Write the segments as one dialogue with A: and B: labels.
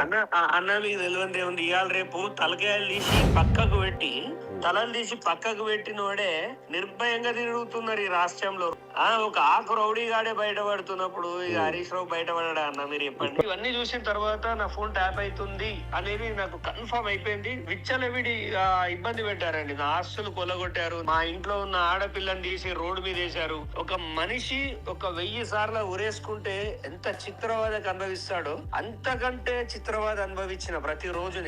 A: అన్న అన్న మీకు తెలియదు ఏముంది, ఇవాళ రేపు తలకాయలు తీసి పక్కకు పెట్టి తలలు తీసి పక్కకు పెట్టినోడే నిర్భయంగా తిరుగుతున్నారు ఈ రాష్ట్రంలో. ఒక ఆకు రౌడీ గాడే బయటపడుతున్నప్పుడు ఇక హరీష్ రావు బయటపడా అన్న, మీరు చెప్పండి. ఇవన్నీ చూసిన తర్వాత నా ఫోన్ ట్యాప్ అవుతుంది అనేది నాకు కన్ఫర్మ్ అయిపోయింది. విచ్చలవిడి ఇబ్బంది పెట్టారండి, నా ఆస్తులు కొలగొట్టారు, మా ఇంట్లో ఉన్న ఆడపిల్లని తీసి రోడ్డు మీద వేశారు. ఒక మనిషి 1000 సార్లు ఉరేసుకుంటే ఎంత చిత్రవాదకు అనుభవిస్తాడో అంతకంటే చిత్రవాద అనుభవించిన ప్రతి రోజు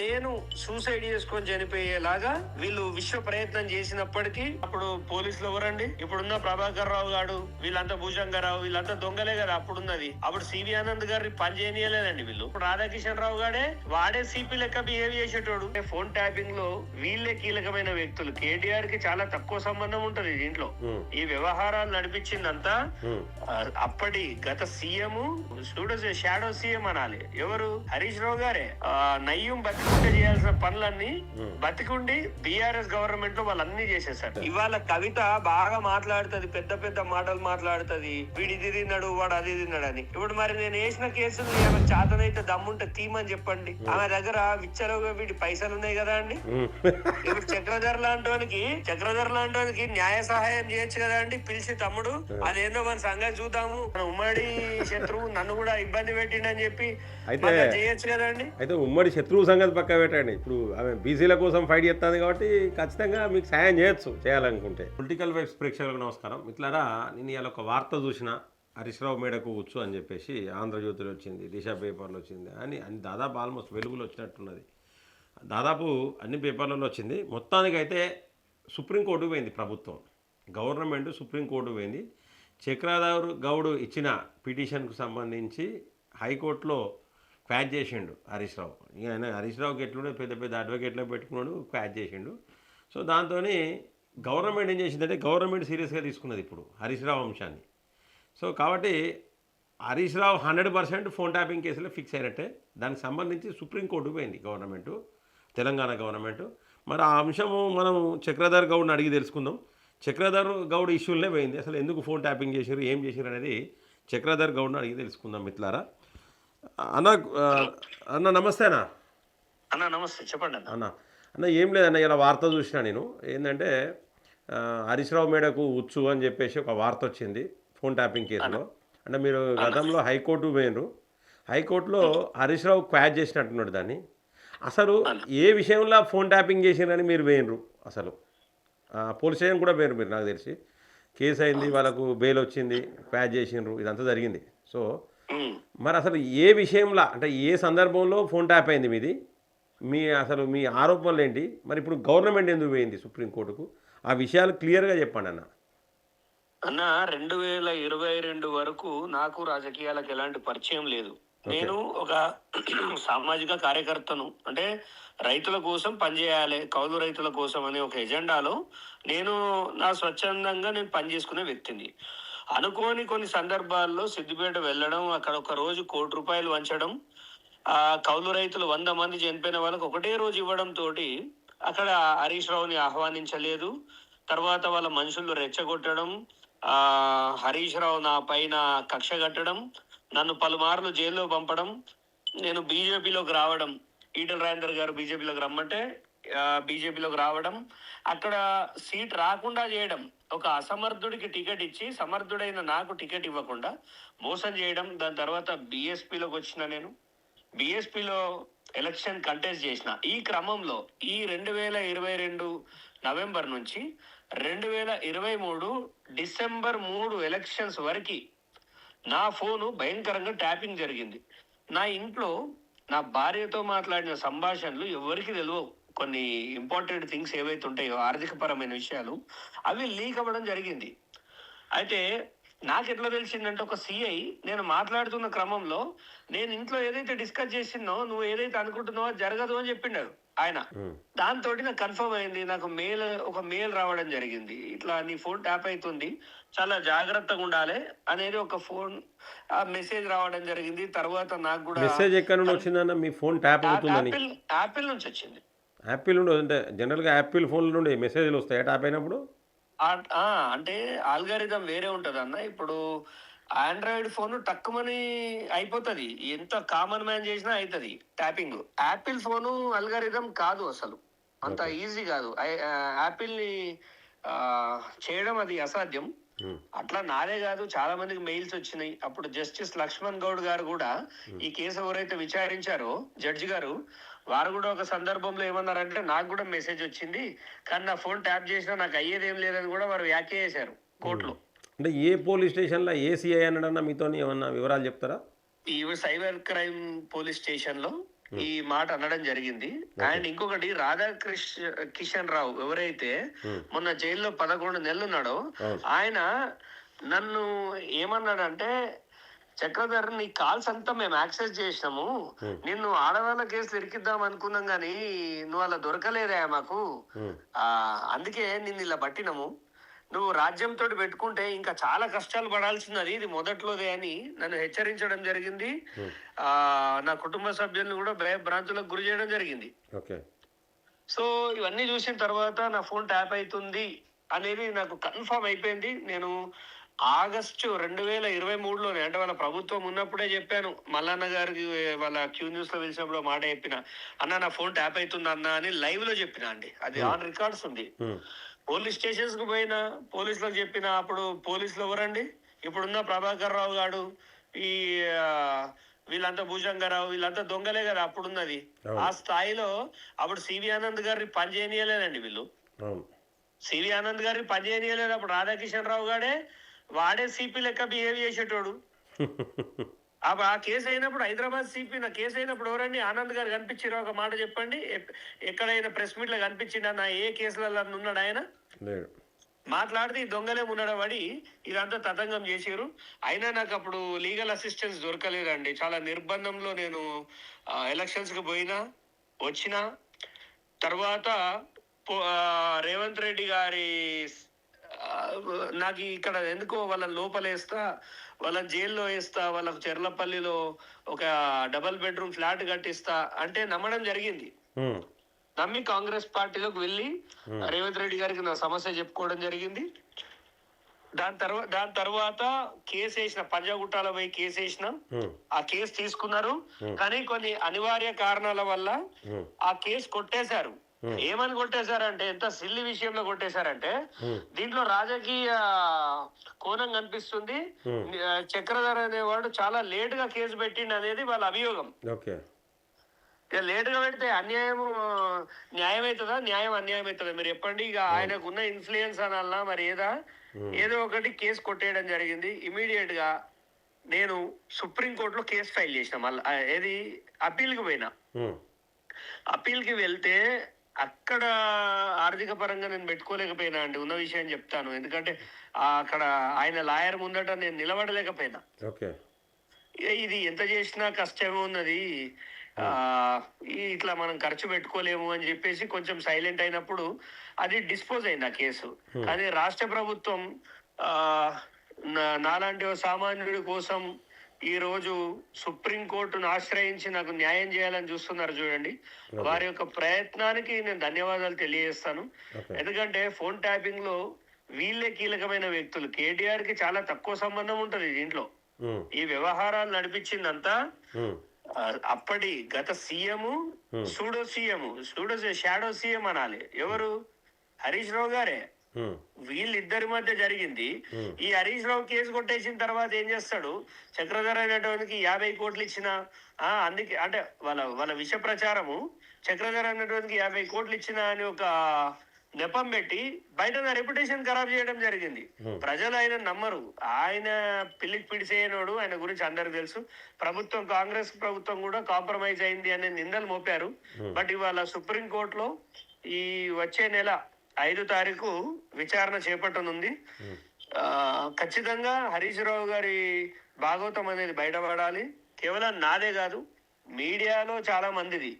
A: నేను సూసైడ్ చేసుకొని చనిపోయేలాగా వీళ్ళు విశ్వ ప్రయత్నం చేసినప్పటికీ అప్పుడు పోలీసులు ఎవరండి, ఇప్పుడున్న ప్రభాకర్ రావు గారు, వీళ్ళంతా భూషంగారావు, వీళ్ళంతా దొంగలే కదా అప్పుడున్నది. అప్పుడు సివి ఆనంద్ గారి పని చేయనీయలేదండి వీళ్ళు. ఇప్పుడు రాధాకిషన్ రావు గాడే వాడే సిపి లెక్క బిహేవ్ చేసేటోడు. ఫోన్ ట్యాపింగ్ లో వీళ్ళే కీలకమైన వ్యక్తులు. కేటీఆర్ కి చాలా తక్కువ సంబంధం ఉంటది దీంట్లో. ఈ వ్యవహారాలు నడిపించిందంతా అప్పటి గత సీఎం, షాడో సీఎం అనాలి, ఎవరు, హరీష్ రావు గారే. నయ్యం బతికుంటే చేయాల్సిన పనులన్నీ బతికుండి బిఆర్ఎస్ గవర్నమెంట్ లో వాళ్ళన్నీ చేసేసారు. ఇవాళ కవిత బాగా మాట్లాడుతుంది, పెద్ద పెద్ద మాటలు మాట్లాడుతుంది, వీడు ఇది తిన్నాడు వాడు అది తిన్నాడు అని. ఇప్పుడు మరి నేను వేసిన కేసులు ఆమె చేతనైతే దమ్ముంటే తీమని చెప్పండి. ఆమె దగ్గర విచ్చలుగా వీడి పైసలు ఉన్నాయి కదా అండి. ఇప్పుడు చక్రధర్ లాంటి న్యాయ సహాయం చేయొచ్చు కదా అండి, పిలిచి తమ్ముడు అదేందో మన సంగతి చూద్దాము, మన ఉమ్మడి శత్రువు నన్ను కూడా ఇబ్బంది పెట్టిండని చెప్పి చేయొచ్చు కదండి.
B: అయితే ఉమ్మడి శత్రువు సంగతి పక్క పెట్టండి. ఇప్పుడు ఆమె బీసీల కోసం ఫైట్ చేస్తుంది కాబట్టి ఖచ్చితంగా మీకు సాయం చేయొచ్చు చేయాలనుకుంటే. పొలిటికల్ వైబ్స్ ప్రేక్షకులకు నమస్కారం. మిత్రులారా, నేను ఇలా ఒక వార్త చూసిన, హరీష్ రావు మేడకు వచ్చు అని చెప్పేసి ఆంధ్రజ్యోతిలో వచ్చింది, దిశ పేపర్లో వచ్చింది అని దాదాపు ఆల్మోస్ట్ వెలుగులో వచ్చినట్టున్నది. దాదాపు అన్ని పేపర్లలో వచ్చింది. మొత్తానికైతే సుప్రీంకోర్టుకు పోయింది ప్రభుత్వం, గవర్నమెంట్ సుప్రీంకోర్టుకు పోయింది. చక్రధర్ గౌడ్ ఇచ్చిన పిటిషన్కు సంబంధించి హైకోర్టులో క్వాచ్ చేసిండు హరీష్ రావు. ఆయన హరీష్ రావుకి ఎట్లుండే పెద్ద పెద్ద అడ్వకేట్లో పెట్టుకున్నాడు, క్వాచ్ చేసిండు. సో దాంతో గవర్నమెంట్ ఏం చేసిందంటే, గవర్నమెంట్ సీరియస్గా తీసుకున్నది ఇప్పుడు హరీష్ రావు అంశాన్ని. సో కాబట్టి హరీష్ రావు 100% ఫోన్ ట్యాపింగ్ కేసులో ఫిక్స్ అయినట్టే. దానికి సంబంధించి సుప్రీంకోర్టుకు పోయింది గవర్నమెంటు, తెలంగాణ గవర్నమెంటు. మరి ఆ అంశము మనం చక్రధర్ గౌడ్ని అడిగి తెలుసుకుందాం. చక్రధర్ గౌడ్ ఇష్యూలనే పోయింది, అసలు ఎందుకు ఫోన్ ట్యాపింగ్ చేశారు, ఏం చేశారు అనేది చక్రధర్ గౌడ్ని అడిగి తెలుసుకుందాం మిత్రులారా. అన్న నమస్తే అన్న.
A: అన్న నమస్తే, చెప్పండి
B: అన్న. ఏం లేదన్న, ఇలా వార్త చూసినా నేను. ఏంటంటే హరీష్ రావు మేడకు ఉచ్చు అని చెప్పేసి ఒక వార్త వచ్చింది ఫోన్ ట్యాపింగ్ కేసులో. అంటే మీరు గతంలో హైకోర్టు పోయినరు, హైకోర్టులో హరీష్ రావు క్వాచ్ చేసినట్టున్నాడు దాన్ని. అసలు ఏ విషయంలో ఫోన్ ట్యాపింగ్ చేసినని మీరు పోయినరు, అసలు పోలీస్ స్టేషన్ కూడా పోయినరు మీరు, నాకు తెలిసి కేసు అయింది, వాళ్ళకు బెయిల్ వచ్చింది, క్వాచ్ చేసినారు, ఇదంతా జరిగింది. సో మరి అసలు ఏ విషయంలో, అంటే ఏ సందర్భంలో ఫోన్ ట్యాప్ అయింది మీది, అసలు మీ ఆరోపణలు ఏంటి, మరి ఇప్పుడు గవర్నమెంట్ ఎందుకు పోయింది సుప్రీంకోర్టుకు, ఆ విషయాలు క్లియర్గా చెప్పండి అన్న.
A: 2022 వరకు నాకు రాజకీయాలకు ఎలాంటి పరిచయం లేదు. నేను ఒక సామాజిక కార్యకర్తను, అంటే రైతుల కోసం పనిచేయాలి, కౌలు రైతుల కోసం అనే ఒక ఎజెండాలో నేను స్వచ్ఛందంగా పనిచేసుకునే వ్యక్తిని. అనుకోని కొన్ని సందర్భాల్లో సిద్దిపేట వెళ్ళడం, అక్కడ ఒక రోజు ₹1 వంచడం, కౌలు రైతులు 100 మంది చనిపోయిన వాళ్ళకి ఒకటే రోజు ఇవ్వడం తోటి అక్కడ హరీష్ రావుని ఆహ్వానించలేదు. తర్వాత వాళ్ళ మనుషులు రెచ్చగొట్టడం, హరీష్ రావు నా పైన కక్ష కట్టడం, నన్ను పలుమార్లు జైల్లో పంపడం, నేను బీజేపీలోకి రావడం, ఈటల రాజేందర్ గారు బీజేపీలోకి రమ్మంటే బీజేపీలోకి రావడం, అక్కడ సీట్ రాకుండా చేయడం, ఒక అసమర్థుడికి టికెట్ ఇచ్చి సమర్థుడైన నాకు టికెట్ ఇవ్వకుండా మోసం చేయడం. దాని తర్వాత బీఎస్పీలోకి వచ్చిన, నేను బీఎస్పీలో ఎలక్షన్ కంటెస్ట్ చేసిన. ఈ క్రమంలో ఈ 2022 నవంబర్ నుంచి 2023 డిసెంబర్ 3 ఎలక్షన్స్ వరకు నా ఫోను భయంకరంగా ట్యాపింగ్ జరిగింది. నా ఇంట్లో నా భార్యతో మాట్లాడిన సంభాషణలు ఎవరికి తెలియవు. కొన్ని ఇంపార్టెంట్ థింగ్స్ ఏవైతే ఉంటాయో, ఆర్థిక పరమైన విషయాలు, అవి లీక్ అవ్వడం జరిగింది. అయితే నాకు ఎట్లా తెలిసిందంటే, ఒక సిఐ నేను మాట్లాడుతున్న క్రమంలో నేను ఇంట్లో ఏదైతే డిస్కస్ చేసినో, నువ్వు ఏదైతే అనుకుంటున్నావో జరగదు అని చెప్పిండారు ఆయన. దాంతో నాకు కన్ఫర్మ్ అయింది. నాకు ఒక మెయిల్ రావడం జరిగింది, ఇట్లా నీ ఫోన్ ట్యాప్ అవుతుంది, చాలా జాగ్రత్తగా ఉండాలి అనేది ఒక ఫోన్ మెసేజ్ రావడం జరిగింది. తర్వాత నాకు కూడా
B: మెసేజ్ ఎక్కడ నుండి వచ్చిందన్న, మీ ఫోన్ ట్యాప్ అవుతుందని?
A: యాపిల్ నుంచి వచ్చింది.
B: యాపిల్ నుండి, అంటే జనరల్గా యాపిల్ ఫోన్ల నుండి మెసేజ్లు వస్తాయి ట్యాప్ అయినప్పుడు?
A: అంటే ఆల్గారిథం వేరే ఉంటది అన్న. ఇప్పుడు ఆండ్రాయిడ్ ఫోన్ టక్కుమని అయిపోతుంది, ఎంత కామన్ మ్యాన్ చేసినా అవుతుంది ట్యాపింగ్. యాపిల్ ఫోను అల్గారిథం కాదు అసలు, అంత
B: ఓకే.
A: ఈజీ కాదు. యాపిల్ ని ఆ, చేయడం అది అసాధ్యం.
B: ఉమ్,
A: అట్లా నాదే కాదు, చాలా మందికి మెయిల్స్ వచ్చినాయి. అప్పుడు జస్టిస్ లక్ష్మణ్ గౌడ్ గారు కూడా ఈ కేసు ఎవరైతే విచారించారో జడ్జి గారు, వారు కూడా ఒక సందర్భంలో ఏమన్నారంటే నాకు కూడా మెసేజ్ వచ్చింది కానీ నా ఫోన్ ట్యాప్ చేసినా నాకు అయ్యేది ఏం లేదని కూడా వారు వ్యాఖ్య చేశారు కోర్టులో.
B: అంటే ఏ పోలీస్ స్టేషన్లో ఏ సిఐ అన్నాడన్నా మీతో ఏమన్నా వివరాలు చెప్తారా?
A: ఈ సైబర్ క్రైమ్ పోలీస్ స్టేషన్ లో ఈ మాట అనడం జరిగింది. అండ్ ఇంకొకటి కిషన్ రావు ఎవరైతే మొన్న జైల్లో 11 నెలలు ఉన్నాడో,
B: అవును.
A: ఆయన నన్ను ఏమన్నాడంటే, చక్రధర్ నీ కాల్స్ అంతా మేము యాక్సెస్ చేసినాము, నిన్ను ఆడవాళ్ళ కేసులు ఇరికిద్దాం అనుకున్నాం గానీ నువ్వు అలా దొరకలేదా మాకు, అందుకే నిన్ను ఇలా పట్టినాము, నువ్వు రాజ్యంతో పెట్టుకుంటే ఇంకా చాలా కష్టాలు పడాల్సినది, ఇది మొదట్లోదే అని నన్ను హెచ్చరించడం జరిగింది. నా కుటుంబ సభ్యులను కూడా భయభ్రాంతులకు గురి చేయడం జరిగింది.
B: ఓకే.
A: సో ఇవన్నీ చూసిన తర్వాత నా ఫోన్ ట్యాప్ అవుతుంది అనేది నాకు కన్ఫర్మ్ అయిపోయింది. నేను ఆగస్టు 2023లోనే, అంటే వాళ్ళ ప్రభుత్వం ఉన్నప్పుడే చెప్పాను మల్లన్న గారికి, వాళ్ళ క్యూ న్యూస్ లో పిలిచినప్పుడు మాట చెప్పిన, అన్న నా ఫోన్ ట్యాప్ అవుతుంది అన్న అని లైవ్ లో చెప్పిన అండి. అది ఆన్ రికార్డ్స్ ఉంది. పోలీస్ స్టేషన్స్ కు పోయినా, పోలీసులకు చెప్పిన, అప్పుడు పోలీసులు ఎవరండి, ఇప్పుడున్న ప్రభాకర్ రావు గారు, ఈ వీళ్ళంతా భూజంగారావు, వీళ్ళంతా దొంగలే కదా అప్పుడున్నది. ఆ స్థాయిలో అప్పుడు సివి ఆనంద్ గారిని పని చేయనీయలేదండి వీళ్ళు. సివి ఆనంద్ గారిని పని చేయనీయలేదు. అప్పుడు రాధాకిషన్ రావు గాడే, వాడే సిపి లెక్క బిహేవ్ చేసేటోడు. ఆ కేసు అయినప్పుడు, హైదరాబాద్ సిపి నా కేసు అయినప్పుడు ఎవరండి ఆనంద్ గారు కనిపించారు? ఒక మాట చెప్పండి, ఎక్కడైనా ప్రెస్ మీట్ లో కనిపించిందా? నా ఏ కేసులలో ఉన్నాడు ఆయన? మాట్లాడితే ఈ దొంగలే ఉన్నాడు పడి ఇదంతా తతంగం చేసారు. అయినా నాకు అప్పుడు లీగల్ అసిస్టెన్స్ దొరకలేదండి. చాలా నిర్బంధంలో నేను ఎలక్షన్స్ కి పోయినా, వచ్చిన తర్వాత రేవంత్ రెడ్డి గారి నాకు ఇక్కడ ఎందుకో వాళ్ళని లోపలేస్తా, వాళ్ళని జైల్లో వేస్తా, వాళ్ళకు చెర్లపల్లిలో ఒక డబుల్ బెడ్రూమ్ ఫ్లాట్ కట్టిస్తా అంటే నమ్మడం జరిగింది. నమ్మి కాంగ్రెస్ పార్టీలోకి వెళ్ళి రేవంత్ రెడ్డి గారికి నా సమస్య చెప్పుకోవడం జరిగింది. దాని తర్వాత కేసు వేసిన, పంజాగుట్టాల పోయి కేసు వేసిన, ఆ కేసు తీసుకున్నారు. కానీ కొన్ని అనివార్య కారణాల వల్ల ఆ కేసు కొట్టేశారు. ఏమని కొట్టేశారంటే, ఎంత సిల్లి విషయంలో కొట్టేశారంటే, దీంట్లో రాజకీయ కోణం కనిపిస్తుంది. చక్రధర్ అనేవాడు చాలా లేట్ గా కేసు పెట్టిండు అనేది వాళ్ళ అభియోగం. ఇక లేట్ గా పెడితే అన్యాయం న్యాయం అవుతుందా, న్యాయం అన్యాయం అవుతుందా? మీరు చెప్పండి. ఇక ఆయనకున్న ఇన్ఫ్లుయెన్స్ అనాలనా మరి ఏదో ఒకటి కేసు కొట్టేయడం జరిగింది. ఇమీడియట్ గా నేను సుప్రీంకోర్టులో కేసు ఫైల్ చేసిన. మళ్ళీ ఏది అప్పీల్ కి పోయినా. అప్పీల్ కి వెళ్తే అక్కడ ఆర్థిక పరంగా నేను పెట్టుకోలేకపోయినా అండి, ఉన్న విషయం చెప్తాను. ఎందుకంటే అక్కడ ఆయన లాయర్ ముందట నేను నిలబడలేకపోయినా. ఇది ఎంత చేసినా కష్టమే ఉన్నది, ఇట్లా మనం ఖర్చు పెట్టుకోలేము అని చెప్పేసి కొంచెం సైలెంట్ అయినప్పుడు అది డిస్పోజ్ అయింది ఆ కేసు. కానీ రాష్ట్ర ప్రభుత్వం నాలాంటి సామాన్యుడి కోసం ఈ రోజు సుప్రీంకోర్టును ఆశ్రయించి నాకు న్యాయం చేయాలని చూస్తున్నారు చూడండి. వారి యొక్క ప్రయత్నానికి నేను ధన్యవాదాలు తెలియజేస్తాను. ఎందుకంటే ఫోన్ ట్యాపింగ్ లో వీళ్ళే కీలకమైన వ్యక్తులు. కేటీఆర్ కి చాలా తక్కువ సంబంధం ఉంటది దీంట్లో. ఈ వ్యవహారాలు నడిపించిందంతా అప్పటి గత సీఎం, షాడో సీఎం అనాలి, ఎవరు? హరీష్ రావు గారే. వీళ్ళిద్దరి మధ్య జరిగింది. ఈ హరీష్ రావు కేసు కొట్టేసిన తర్వాత ఏం చేస్తాడు, చక్రధర్ అనేటువంటి 50 కోట్లు ఇచ్చిన, అందుకే అంటే వాళ్ళ విష ప్రచారము, చక్రధర్ అనేటువంటి 50 కోట్లు ఇచ్చిన అని ఒక నెపం పెట్టి బయట నా రెప్యుటేషన్ ఖరాబ్ చేయడం జరిగింది. ప్రజలు ఆయన నమ్మరు. ఆయన పిల్లికి పిడిసేయనోడు, ఆయన గురించి అందరికి తెలుసు. ప్రభుత్వం, కాంగ్రెస్ ప్రభుత్వం కూడా కాంప్రమైజ్ అయింది అనే నిందలు మోపారు. బట్ ఇవాళ సుప్రీంకోర్టులో ఈ వచ్చే నెల 5వ తారీఖు విచారణ చేపట్టనుంది. ఖచ్చితంగా హరీష్ రావు గారి భాగవతం అనేది బయటపడాలి. కేవలం నాదే కాదు, మీడియాలో చాలా మందిది,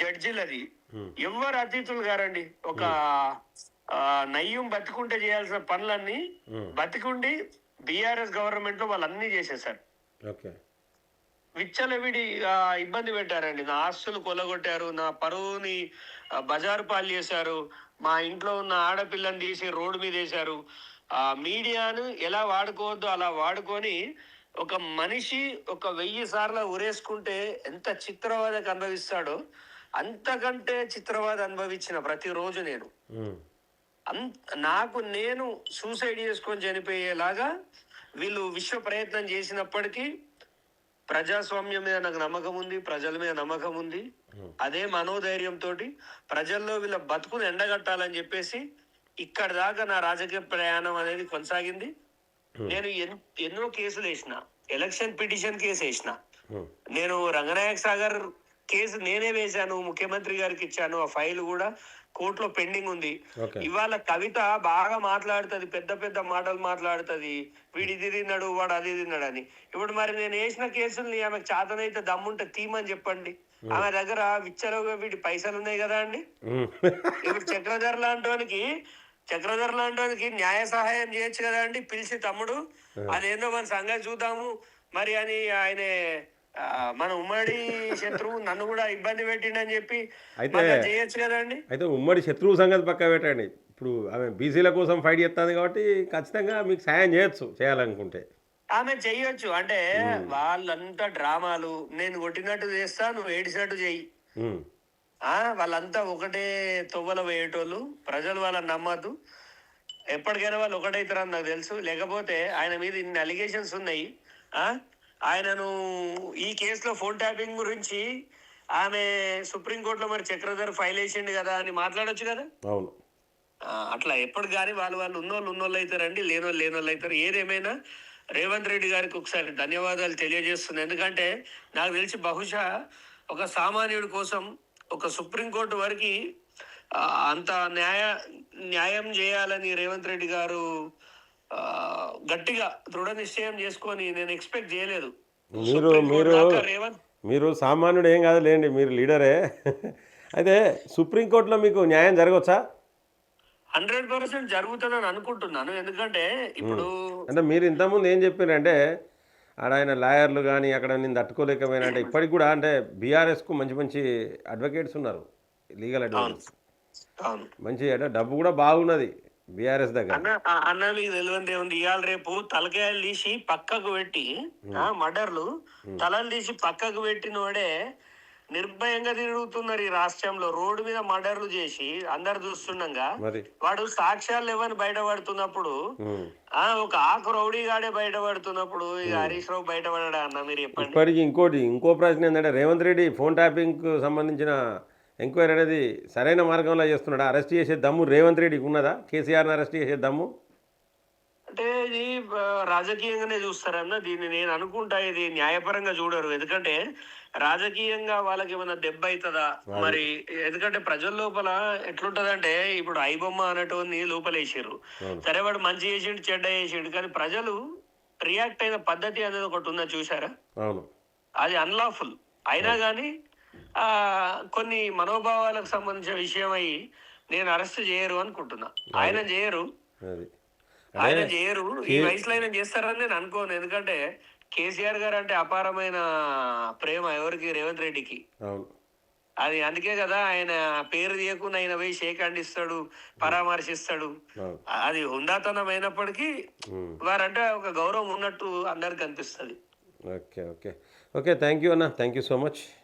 A: జడ్జిలది, ఎవరు అతిథులు గారండి. ఒక నయ్యం బతికుంటే చేయాల్సిన పనులన్నీ బతికుండి బీఆర్ఎస్ గవర్నమెంట్ లో వాళ్ళన్నీ చేసేసారు. విచ్చలవిడి ఇబ్బంది పెట్టారండి. నా ఆస్తులు కొలగొట్టారు, నా పరువుని బజారు పాలు చేశారు, మా ఇంట్లో ఉన్న ఆడపిల్లని తీసి రోడ్డు మీద వేశారు. ఆ మీడియాను ఎలా వాడుకోవద్దో అలా వాడుకొని ఒక మనిషి ఒక 1000 సార్లు ఉరేసుకుంటే ఎంత చిత్రవదకు అనుభవిస్తాడో అంతకంటే చిత్రవద అనుభవించిన ప్రతిరోజు నేను
B: ఉమ్,
A: నాకు నేను సూసైడ్ చేసుకొని చనిపోయేలాగా వీళ్ళు విశ్వ ప్రయత్నం చేసినప్పటికీ ప్రజాస్వామ్యం మీద నాకు నమ్మకం ఉంది, ప్రజల మీద నమ్మకం ఉంది. అదే మనోధైర్యంతో ప్రజల్లో వీళ్ళ బతుకును ఎండగట్టాలని చెప్పేసి ఇక్కడ దాకా నా రాజకీయ ప్రయాణం అనేది కొనసాగింది. నేను ఎన్నో కేసులు వేసిన, ఎలక్షన్ పిటిషన్ కేసు వేసిన,
B: ఉమ్,
A: నేను రంగనాయక సాగర్ కేసు నేనే వేశాను, ముఖ్యమంత్రి గారికి ఇచ్చాను. ఆ ఫైల్ కూడా కోర్టులో పెండింగ్ ఉంది.
B: ఓకే.
A: ఇవాళ కవిత బాగా మాట్లాడుతుంది, పెద్ద పెద్ద మాటలు మాట్లాడుతుంది, వీడు ఇది తిన్నాడు వాడు అది తిన్నాడు అని. ఇప్పుడు మరి నేను వేసిన కేసుల్ని ఆమెకు చేతనైతే దమ్ముంటే తీమని చెప్పండి. ఆమె దగ్గర విచ్చలుగా వీడి పైసలు ఉన్నాయి కదా అండి.
B: ఉమ్.
A: ఇప్పుడు చక్రధర్ లాంటి న్యాయ సహాయం చేయొచ్చు కదా అండి, పిలిచి తమ్ముడు అదేందో మన సంగతి చూద్దాము మరి అని. ఆయన మన ఉమ్మడి శత్రువు నన్ను కూడా ఇబ్బంది పెట్టిండని చెప్పి
B: అయితే
A: చేయొచ్చు కదండి.
B: అయితే ఉమ్మడి శత్రువు సంగతి పక్క పెట్టండి. ఇప్పుడు ఆమె బీసీల కోసం ఫైట్ చేస్తుంది కాబట్టి ఖచ్చితంగా మీకు సాయం చేయొచ్చు చేయాలనుకుంటే.
A: ఆమె చెయ్యొచ్చు అంటే వాళ్ళంతా డ్రామాలు, నేను కొట్టినట్టు చేస్తా నువ్వు ఏడిసినట్టు చెయ్యి.
B: ఉమ్,
A: వాళ్ళంతా ఒకటే తొవ్వల వేయేటోళ్ళు. ప్రజలు వాళ్ళని నమ్మద్దు. ఎప్పటికైనా వాళ్ళు ఒకటైతారని నాకు తెలుసు. లేకపోతే ఆయన మీద ఇన్ని అలిగేషన్స్ ఉన్నాయి. ఆ ఆయనను ఈ కేసులో ఫోన్ ట్యాపింగ్ గురించి ఆమె సుప్రీంకోర్టులో మరి చక్రధర్ ఫైల్ వేసిండు కదా అని మాట్లాడొచ్చు కదా.
B: అవును.
A: అట్లా ఎప్పుడు కానీ వాళ్ళు ఉన్నోళ్ళు అవుతారండి, లేనోళ్ళు అవుతారు. ఏదేమైనా రేవంత్ రెడ్డి గారికి ఒకసారి ధన్యవాదాలు తెలియజేస్తుంది. ఎందుకంటే నాకు తెలిసి బహుశా ఒక సామాన్యుడి కోసం ఒక సుప్రీంకోర్టు వరకు అంత న్యాయం చేయాలని రేవంత్ రెడ్డి గారు గట్టిగా దృఢ నిశ్చయం చేసుకొని నేను ఎక్స్పెక్ట్ చేయలేదు.
B: మీరు మీరు మీరు సామాన్యుడు ఏం కాదు లేండి, మీరు లీడరే. అయితే సుప్రీంకోర్టులో మీకు న్యాయం జరగవచ్చా?
A: 100% జరుగుతుందని అనుకుంటున్నాను. ఎందుకంటే ఇప్పుడు
B: అంటే మీరు ఇంతకుముందు ఏం చెప్పారంటే ఆడ ఆయన లాయర్లు కానీ అక్కడ నేను తట్టుకోలేకపోయినా అంటే ఇప్పటికి కూడా అంటే బీఆర్ఎస్కు మంచి మంచి అడ్వకేట్స్ ఉన్నారు, లీగల్ అడ్వకేట్స్
A: అవును
B: మంచి అంటే డబ్బు కూడా బాగున్నది బీఆర్ఎస్ దగ్గర.
A: అన్న మీకు తెలియదు ఏముంది, ఇవాళ రేపు తలకాయలు తీసి పక్కకు పెట్టి మర్డర్లు తలలు తీసి పక్కకు పెట్టినోడే నిర్భయంగా తిరుగుతున్నారు ఈ రాష్ట్రంలో. రోడ్డు మీద మర్డర్లు చేసి అందరు చూస్తుండగా వాడు సాక్ష్యాలు లేవని బయటపడుతున్నప్పుడు, ఒక ఆకు రౌడీగాడే బయటపడుతున్నప్పుడు ఇక హరీష్ రావు బయటపడా అన్న మీరు చెప్పండి.
B: ఇప్పటికి ఇంకో ప్రశ్న ఏంటంటే రేవంత్ రెడ్డి ఫోన్ ట్యాపింగ్కు సంబంధించిన ఎంక్వైరీ అనేది సరైన మార్గంలో చేస్తున్నాడా? అరెస్ట్ చేసే దమ్ము రేవంత్ రెడ్డికి ఉన్నదా? కేసీఆర్ని అరెస్ట్ చేసే దమ్ము?
A: అంటే ఇది రాజకీయంగానే చూస్తారన్న. దీన్ని నేను అనుకుంటా ఇది న్యాయపరంగా చూడరు. ఎందుకంటే రాజకీయంగా వాళ్ళకి ఏమైనా దెబ్బ అవుతుందా మరి. ఎందుకంటే ప్రజల లోపల ఎట్లుంటదంటే ఇప్పుడు ఐబొమ్మ అనేటోని లోపలేసారు, సరే వాడు మంచి చేసిండు చెడ్డ చేసిండు, కానీ ప్రజలు రియాక్ట్ అయిన పద్ధతి అనేది ఒకటి ఉన్నది చూసారా. అది అన్లాఫుల్ అయినా కానీ కొన్ని మనోభావాలకు సంబంధించిన విషయం అయ్యి నేను అరెస్ట్ చేయరు అనుకుంటున్నా. ఆయన చేయరు ఈ వయసులో ఆయన చేస్తారని నేను అనుకోను. ఎందుకంటే కేసీఆర్ గారు అంటే అపారమైన ప్రేమ ఎవరికి, రేవంత్ రెడ్డికి. అది అందుకే కదా ఆయన పేరు తీయకుండా ఆయన పోయి షేక్ హ్యాండ్ ఇస్తాడు, పరామర్శిస్తాడు. అది హుందాతనం అయినప్పటికీ వారంటే ఒక గౌరవం ఉన్నట్టు అందరికి అనిపిస్తుంది.
B: Okay okay okay thank you అన్న, థ్యాంక్ యూ సో మచ్.